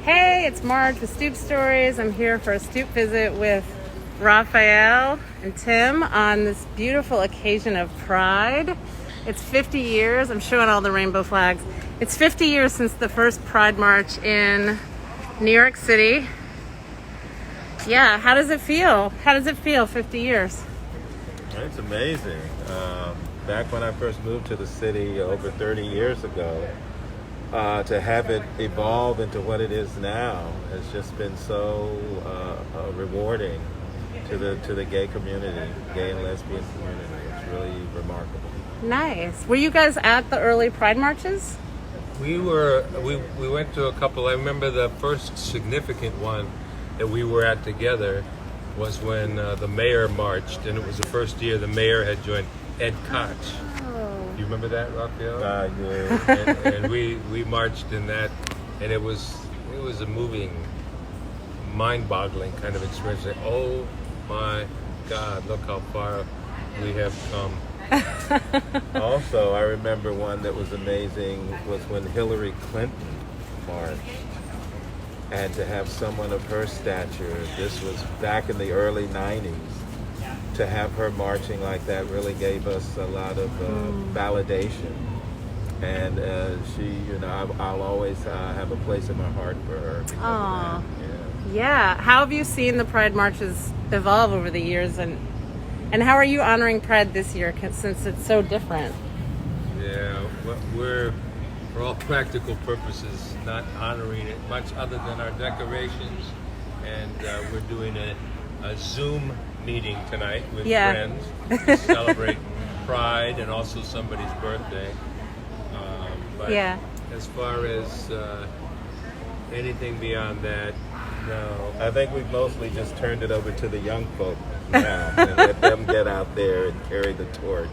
Hey, it's Marge with Stoop Stories. I'm here for a Stoop visit with Rafael and Tim on this beautiful occasion of Pride. It's 50 years. I'm showing all the rainbow flags. It's 50 years since the first Pride March in New York City. Yeah, how does it feel? 50 years? It's amazing. Back when I first moved to the city over 30 years ago, to have it evolve into what it is now has just been so rewarding to the gay community, gay and lesbian community. It's really remarkable. Nice. Were you guys at the early Pride marches? We went to a couple. I remember the first significant one that we were at together was when the mayor marched, and it was the first year the mayor had joined Ed Koch. Oh. Do you remember that, Rafael? Yeah. And we marched in that, and it was a moving, mind-boggling kind of experience. Like, oh my God, look how far we have come. Also, I remember one that was amazing was when Hillary Clinton marched. And to have someone of her stature, this was back in the early 90s, to have her marching like that really gave us a lot of validation. And I'll always have a place in my heart for her. Because of that. Yeah. How have you seen the Pride marches evolve over the years, and how are you honoring Pride this year since it's so different? Yeah, well, we're for all practical purposes not honoring it much other than our decorations, and we're doing a Zoom meeting tonight with friends to celebrate Pride and also somebody's birthday. But as far as anything beyond that, no. I think we've mostly just turned it over to the young folk now and let them get out there and carry the torch.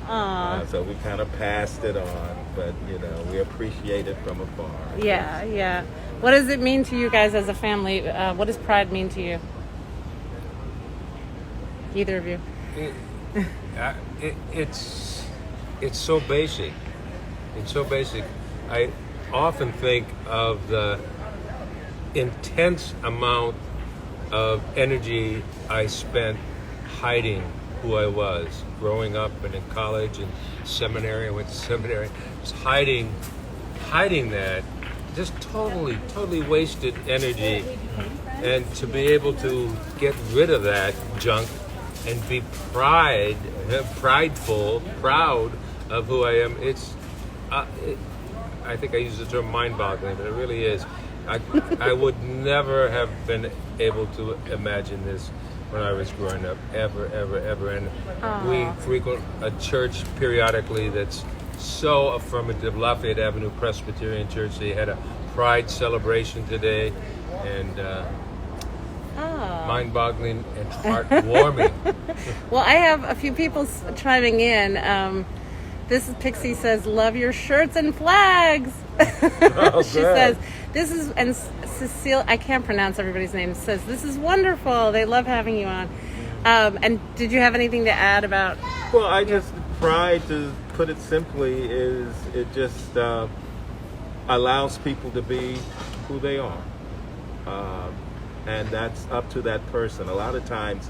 So we kind of passed it on, but we appreciate it from afar. Yeah. What does it mean to you guys as a family? What does Pride mean to you? Either of you? It's so basic. It's so basic. I often think of the intense amount of energy I spent hiding who I was growing up and in college and seminary. I went to seminary. Just hiding that, just totally wasted energy. And to be able to get rid of that junk and be prideful, proud of who I am, I think I use the term mind-boggling, but it really is. I would never have been able to imagine this when I was growing up, ever. And we frequent a church periodically that's so affirmative, Lafayette Avenue Presbyterian Church. They had a Pride celebration today, and mind-boggling and heartwarming. Well, I have a few people chiming in. This is Pixie says, "Love your shirts and flags." Oh, she says, "This is," and Cecile, I can't pronounce everybody's name, says, "This is wonderful. They love having you on." And did you have anything to add about? Well, Pride, to put it simply, is it just allows people to be who they are. And that's up to that person. A lot of times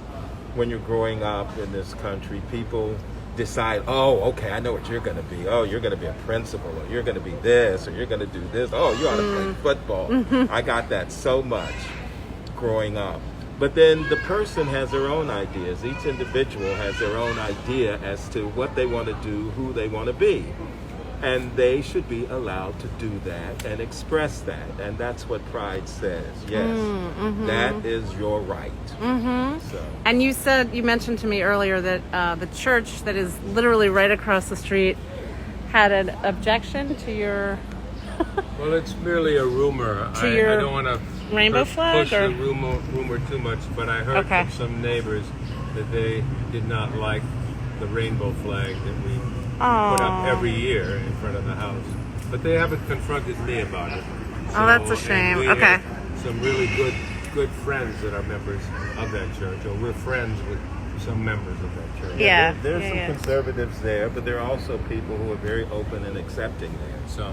when you're growing up in this country, people decide, oh, okay, I know what you're going to be. Oh, you're going to be a principal, or you're going to be this, or you're going to do this. Oh, you ought to play football. I got that so much growing up. But then the person has their own ideas. Each individual has their own idea as to what they want to do, who they want to be. And they should be allowed to do that and express that. And that's what Pride says. Yes, that is your right. So. And you mentioned to me earlier that the church that is literally right across the street had an objection to your... Well, it's merely a rumor. I don't want to rainbow flag, push the rumor too much, but I heard from some neighbors that they did not like the rainbow flag that we put up every year in front of the house. But they haven't confronted me about it. So, that's a shame. We okay. have some really good friends that are members of that church, or we're friends with some members of that church. Yeah. There's some conservatives there, but there are also people who are very open and accepting there. So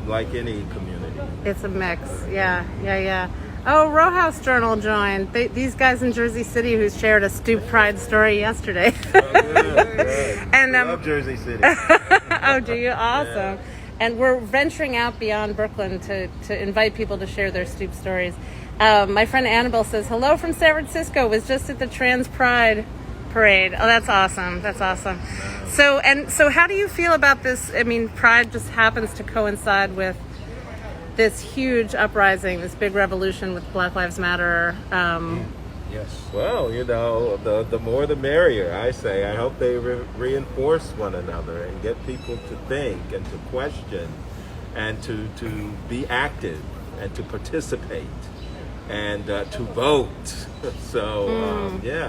like any community. It's a mix. Yeah. Oh, Row House Journal joined. These guys in Jersey City who shared a Stoop Pride story yesterday. Oh, good. And I love Jersey City. Oh, do you? Awesome. Yeah. And we're venturing out beyond Brooklyn to invite people to share their Stoop stories. My friend Annabelle says, hello from San Francisco, was just at the Trans Pride Parade. Oh, that's awesome. That's awesome. So how do you feel about this? I mean, Pride just happens to coincide with this huge uprising, this big revolution with Black Lives Matter. Yes. Well, the more the merrier, I say. I hope they reinforce one another and get people to think and to question and to be active and to participate and to vote. So,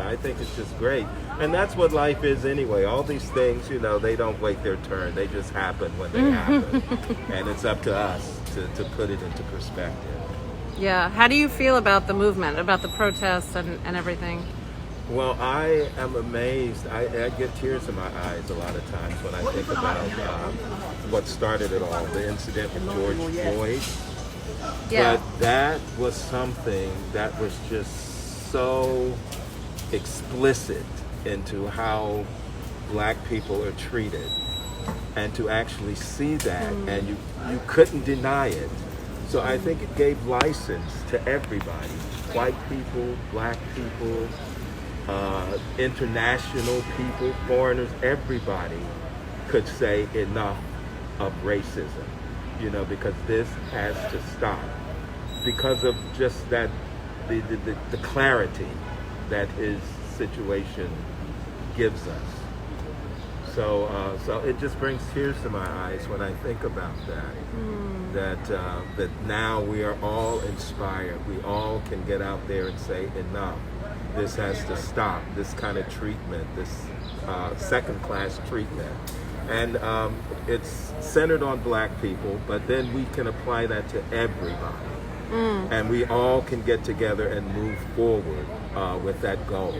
I think it's just great. And that's what life is anyway. All these things, they don't wait their turn. They just happen when they happen. And it's up to us to put it into perspective. Yeah. How do you feel about the movement, about the protests and everything? Well, I am amazed. I get tears in my eyes a lot of times when I think about what started it all, the incident with George Floyd. Yeah. But that was something that was just so explicit into how Black people are treated. And to actually see that, and you couldn't deny it. So I think it gave license to everybody, white people, Black people, international people, foreigners, everybody could say enough of racism, because this has to stop. Because of just that, the clarity that his situation gives us. So it just brings tears to my eyes when I think about that. That now we are all inspired. We all can get out there and say enough. This has to stop. This kind of treatment, this second-class treatment, and it's centered on Black people. But then we can apply that to everybody, and we all can get together and move forward with that goal.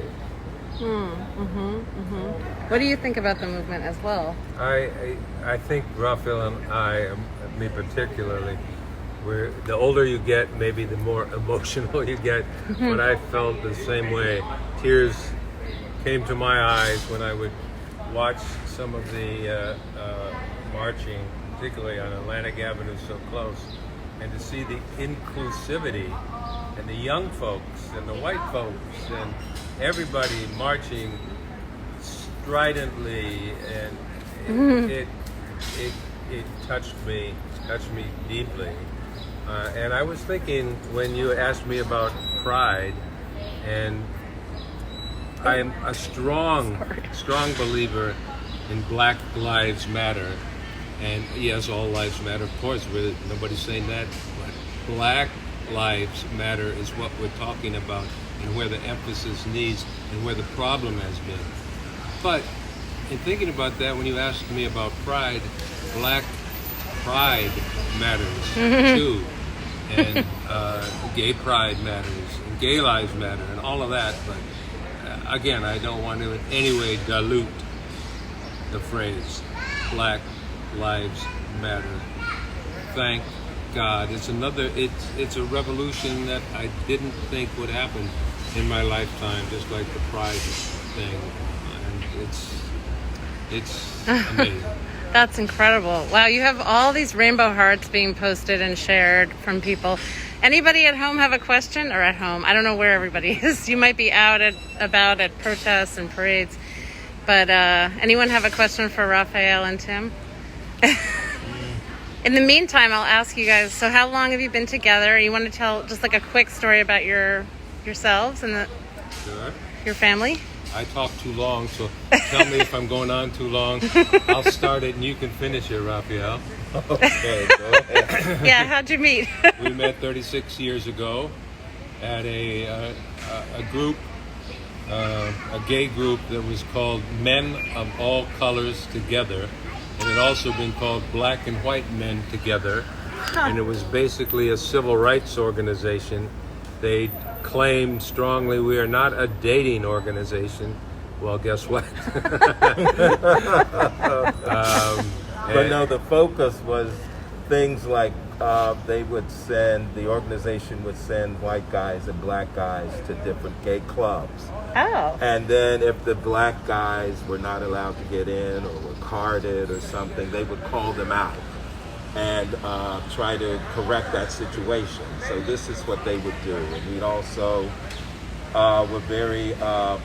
What do you think about the movement as well? I think Rafael and I, me particularly, the older you get, maybe the more emotional you get. But I felt the same way. Tears came to my eyes when I would watch some of the marching, particularly on Atlantic Avenue so close, and to see the inclusivity and the young folks and the white folks and everybody marching stridently, and it touched me deeply. And I was thinking when you asked me about pride, and I am a strong believer in Black Lives Matter, and yes, all lives matter, of course. Nobody's saying that, but Black Lives Matter is what we're talking about, and where the emphasis needs, and where the problem has been. But in thinking about that, when you asked me about pride, Black pride matters too, and gay pride matters, and gay lives matter, and all of that. But again, I don't want to in any way dilute the phrase Black Lives Matter. Thank God. It's a revolution that I didn't think would happen in my lifetime, just like the pride thing, and it's amazing. That's incredible. Wow, you have all these rainbow hearts being posted and shared from people. Anybody at home have a question? Or at home? I don't know where everybody is. You might be out about at protests and parades. But anyone have a question for Rafael and Tim? In the meantime, I'll ask you guys, so how long have you been together? You want to tell just like a quick story about yourselves and Sure. Your family? I talk too long, so tell me if I'm going on too long. I'll start it and you can finish it, Rafael. Okay, go ahead. Yeah, how'd you meet? We met 36 years ago at a group, a gay group that was called Men of All Colors Together. It had also been called Black and White Men Together. And it was basically a civil rights organization. They claimed strongly we are not a dating organization. Well, guess what? But no, the focus was things like the organization would send white guys and black guys to different gay clubs. Oh. And then if the black guys were not allowed to get in or were carded or something, they would call them out and try to correct that situation. So this is what they would do. And we'd also were very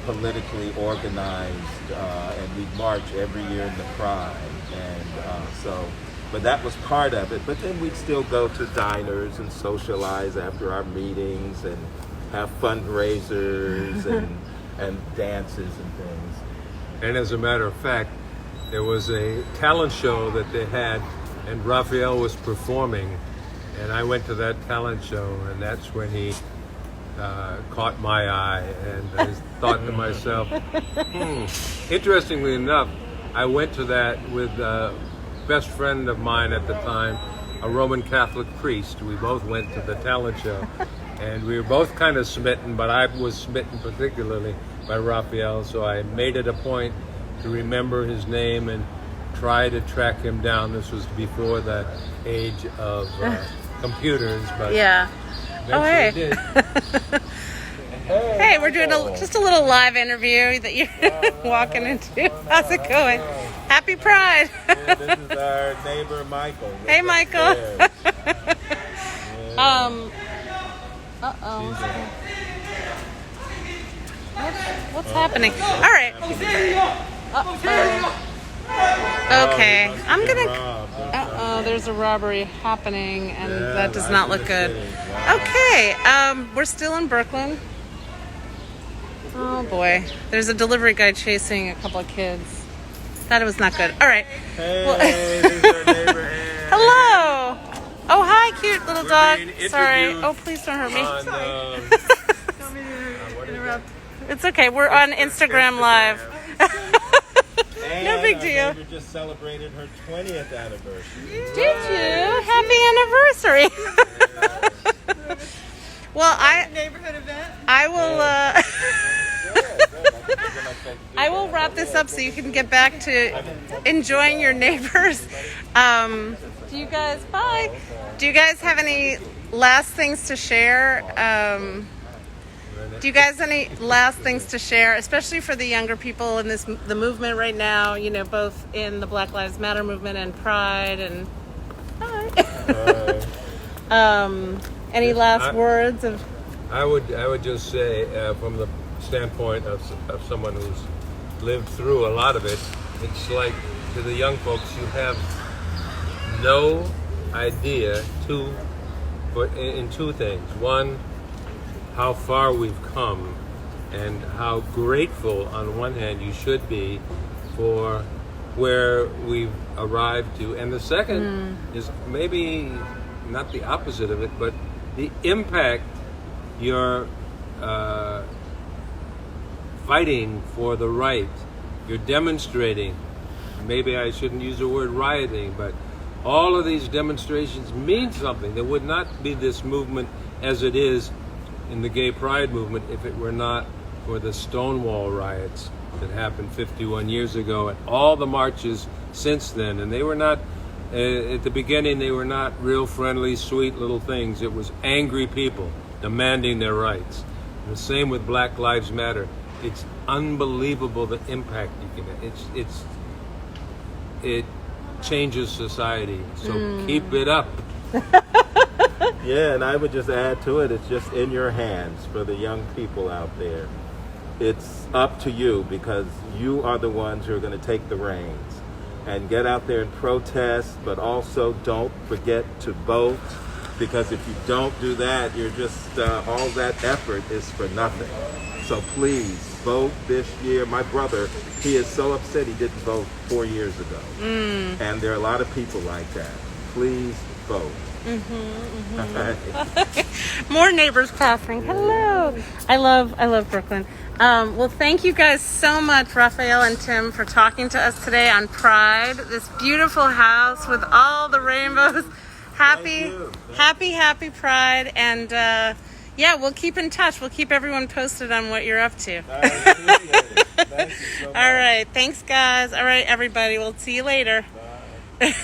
politically organized, and we'd march every year in the Pride. And but that was part of it. But then we'd still go to diners and socialize after our meetings and have fundraisers and dances and things. And as a matter of fact, there was a talent show that they had, and Rafael was performing, and I went to that talent show, and that's when he caught my eye, and I thought to myself, Interestingly enough, I went to that with a best friend of mine at the time, a Roman Catholic priest. We both went to the talent show, and we were both kind of smitten, but I was smitten particularly by Rafael, so I made it a point to remember his name and try to track him down. This was before the age of computers, but Yeah. Oh, hey. did. Hey, we're doing just a little live interview that you're walking into. How's it going? Happy Pride. Yeah, this is our neighbor Michael. Hey, Michael. Yeah. What's happening? All right. Okay. I'm gonna. There's a robbery happening, and that does not look good. Okay. We're still in Brooklyn. Oh boy. There's a delivery guy chasing a couple of kids. That was not good. All right. Hey, this is our neighbor Ann. Hello. Oh, hi, cute little dog. being Sorry. interviewed Oh, please don't hurt me. What is it? It's okay. We're on Instagram Live. No big deal. Our neighbor just celebrated her 20th anniversary. Did you? Happy anniversary. Well, Neighborhood event. I will I will wrap this up so you can get back to enjoying your neighbors. Do you guys have any last things to share? Do you guys any last things to share, especially for the younger people in the movement right now, you know, both in the Black Lives Matter movement and Pride and any last words of I would just say, from the standpoint of someone who's lived through a lot of it, it's like, to the young folks, you have no idea in two things. One, how far we've come, and how grateful on one hand you should be for where we've arrived to. And the second is maybe not the opposite of it, but the impact you're fighting for the right, you're demonstrating. Maybe I shouldn't use the word rioting, but all of these demonstrations mean something. There would not be this movement as it is in the gay pride movement if it were not for the Stonewall riots that happened 51 years ago, and all the marches since then. And they were not, at the beginning, they were not real friendly, sweet little things. It was angry people demanding their rights. And the same with Black Lives Matter. It's unbelievable the impact you can have. It changes society. So keep it up. Yeah, and I would just add to it, it's just in your hands for the young people out there. It's up to you, because you are the ones who are going to take the reins and get out there and protest, but also don't forget to vote, because if you don't do that, you're just, all that effort is for nothing. So please, vote this year. My brother, he is so upset he didn't vote 4 years ago. And there are a lot of people like that. Please vote. more neighbors passing. Hello. I love Brooklyn. Well, thank you guys so much, Rafael and Tim, for talking to us today on Pride. This beautiful house with all the rainbows. Happy Pride. And yeah, we'll keep in touch. We'll keep everyone posted on what you're up to. I appreciate it. Thank you so much. All right. Thanks, guys. All right, everybody. We'll see you later. Bye.